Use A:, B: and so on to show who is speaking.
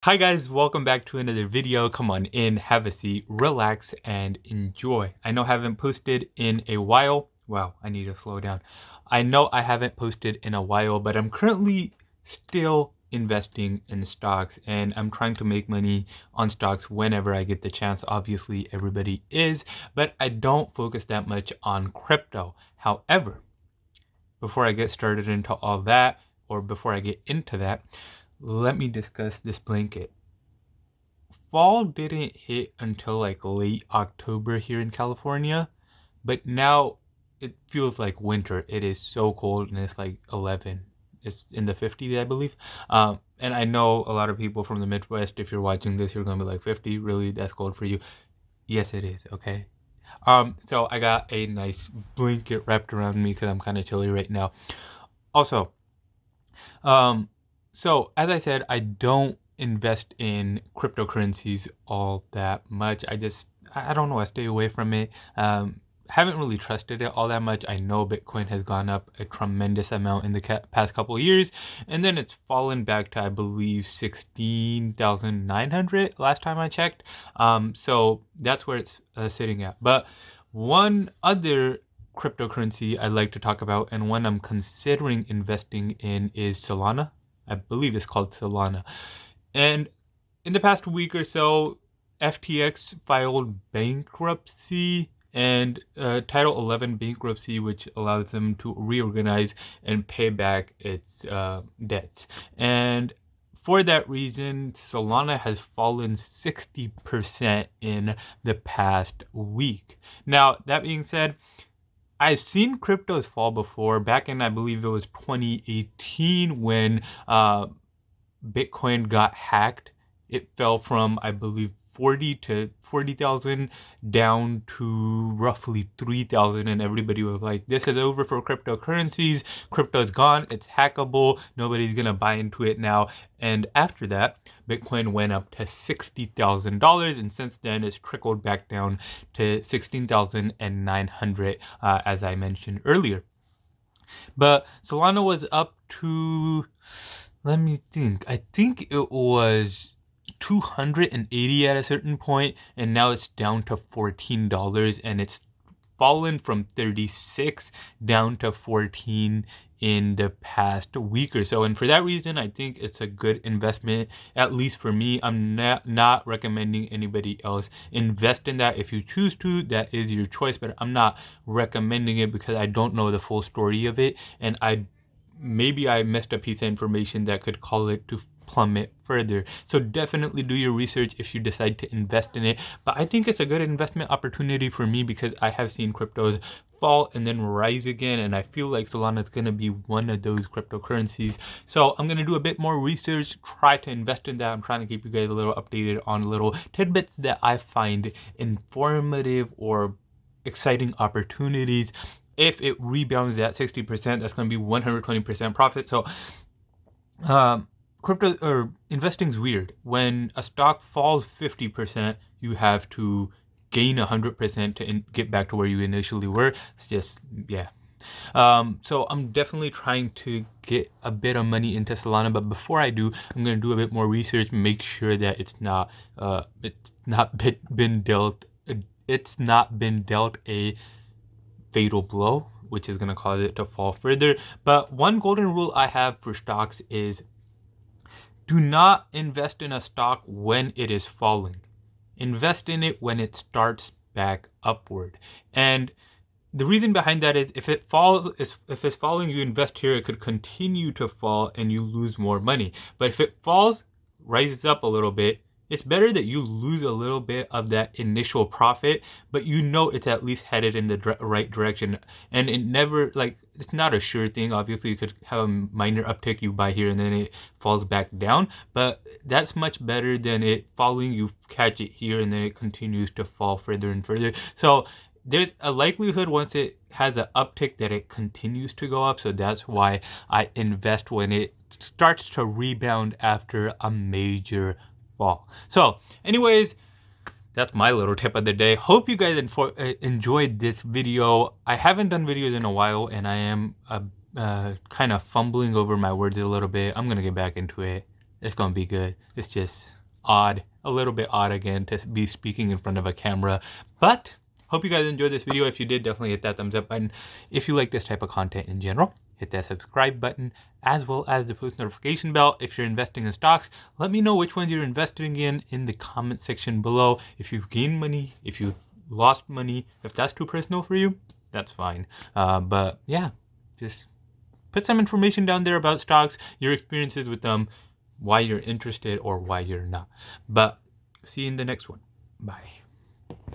A: Hi guys, welcome back to another video. Come on in, have a seat, relax, and enjoy. I know I haven't posted in a while. Wow, I need to slow down. I know I haven't posted in a while, but I'm currently still investing in stocks and I'm trying to make money on stocks whenever I get the chance. Obviously, everybody is, but I don't focus that much on crypto. However, before I get started into all that, or before I get into that, let me discuss this blanket. Fall didn't hit until like late October here in California, but now it feels like winter. It is so cold and it's like 11. It's in the 50s, I believe. And I know a lot of people from the Midwest, if you're watching this, you're going to be like, 50? Really? That's cold for you? Yes, it is. Okay. So I got a nice blanket wrapped around me because I'm kind of chilly right now. Also, so as I said, I don't invest in cryptocurrencies all that much. I don't know, I stay away from it. Haven't really trusted it all that much. I know Bitcoin has gone up a tremendous amount in the past couple of years, and then it's fallen back to, I believe, 16,900 last time I checked. So that's where it's sitting at. But one other cryptocurrency I'd like to talk about, and one I'm considering investing in, is Solana. I believe it's called Solana. And in the past week or so, FTX filed bankruptcy and Title 11 bankruptcy, which allows them to reorganize and pay back its debts. And for that reason, Solana has fallen 60% in the past week. Now, that being said, I've seen cryptos fall before. Back in, I believe it was 2018 when Bitcoin got hacked. It fell from, I believe, 40,000 down to roughly 3,000, and everybody was like, this is over for cryptocurrencies. Crypto's gone. It's hackable. Nobody's gonna buy into it now. And after that, Bitcoin went up to $60,000, and since then it's trickled back down to 16,900, as I mentioned earlier. But Solana was up to, let me think. I think it was 280 at a certain point, and now it's down to $14, and it's fallen from 36 down to 14 in the past week or so. And for that reason, I think it's a good investment, at least for me. I'm not recommending anybody else invest in that. If you choose to, that is your choice, but I'm not recommending it because I don't know the full story of it, and maybe I missed a piece of information that could call it to plummet further. So definitely do your research if you decide to invest in it. But I think it's a good investment opportunity for me because I have seen cryptos fall and then rise again, and I feel like Solana is going to be one of those cryptocurrencies. So I'm going to do a bit more research, try to invest in that. I'm trying to keep you guys a little updated on little tidbits that I find informative or exciting opportunities. If it rebounds at 60%, that's going to be 120% profit. So crypto or investing is weird. When a stock falls 50%, you have to gain 100% to get back to where you initially were. It's just, yeah. So I'm definitely trying to get a bit of money into Solana, but before I do, I'm going to do a bit more research, make sure that it's not been dealt a fatal blow, which is going to cause it to fall further. But one golden rule I have for stocks is do not invest in a stock when it is falling. Invest in it when it starts back upward. And the reason behind that is if it's falling, you invest here, it could continue to fall and you lose more money. But if it falls, rises up a little bit, it's better that you lose a little bit of that initial profit, but you know it's at least headed in the right direction. And it never, like, it's not a sure thing. Obviously, you could have a minor uptick, you buy here and then it falls back down, but that's much better than it falling, you catch it here and then it continues to fall further and further. So there's a likelihood once it has an uptick that it continues to go up. So that's why I invest when it starts to rebound after a major fall. So anyways, that's my little tip of the day. Hope you guys enjoyed this video. I haven't done videos in a while and I am kind of fumbling over my words a little bit. I'm gonna get back into it. It's gonna be good. It's just odd, a little bit odd again to be speaking in front of a camera. But hope you guys enjoyed this video. If you did, definitely hit that thumbs up button. If you like this type of content in general, hit that subscribe button as well as the post notification bell. If you're investing in stocks, let me know which ones you're investing in the comment section below. If you've gained money, if you lost money, if that's too personal for you, that's fine. But yeah, just put some information down there about stocks, your experiences with them, why you're interested or why you're not. But see you in the next one. Bye.